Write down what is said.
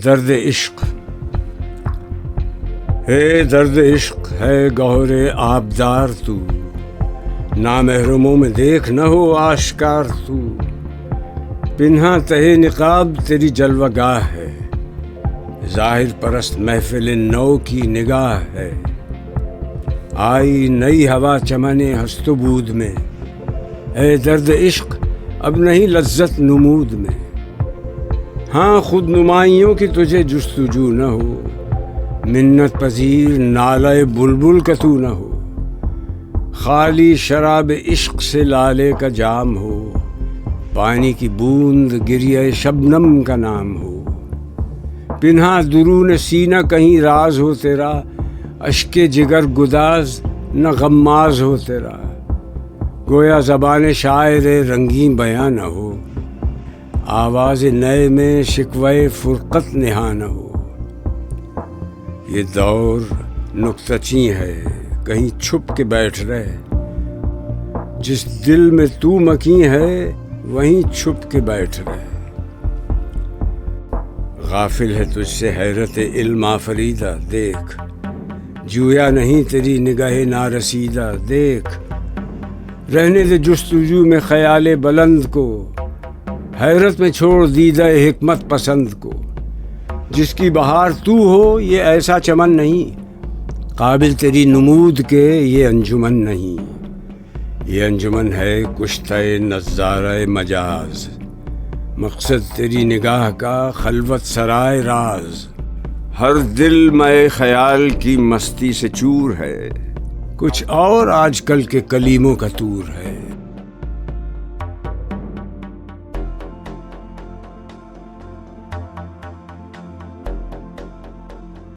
درد عشق ہے، درد عشق ہے گوہر آبدار تو، نامحرموں میں دیکھ نہ ہو آشکار تو، پنہا تہے نقاب تیری جلوہ گاہ ہے، ظاہر پرست محفل نو کی نگاہ ہے، آئی نئی ہوا چمن ہست و بود میں، اے درد عشق اب نہیں لذت نمود میں، ہاں خود نمائیوں کی تجھے جستجو نہ ہو، منت پذیر نالہ بلبل کا تو نہ ہو، خالی شراب عشق سے لالے کا جام ہو، پانی کی بوند گریہ شبنم کا نام ہو، پنہا درون سینہ کہیں راز ہو تیرا، اشک جگر گداز نہ غماز ہو تیرا، گویا زبان شاعر رنگیں بیاں نہ ہو، آواز نئے میں شکوہ فرقت نہاں نہ ہو، یہ دور نکتہ چیں ہے کہیں چھپ کے بیٹھ رہے، جس دل میں تو مکیں ہے وہیں چھپ کے بیٹھ رہے، غافل ہے تجھ سے حیرت علم آفریدہ، دیکھ جویا نہیں تیری نگاہ نارسیدہ، دیکھ رہنے دے جستجو میں خیال بلند کو، حیرت میں چھوڑ دیدہ حکمت پسند کو، جس کی بہار تو ہو یہ ایسا چمن نہیں، قابل تیری نمود کے یہ انجمن نہیں، یہ انجمن ہے کشتہ نظارہ مجاز، مقصد تیری نگاہ کا خلوت سرائے راز، ہر دل میں خیال کی مستی سے چور ہے، کچھ اور آج کل کے کلیموں کا طور ہے۔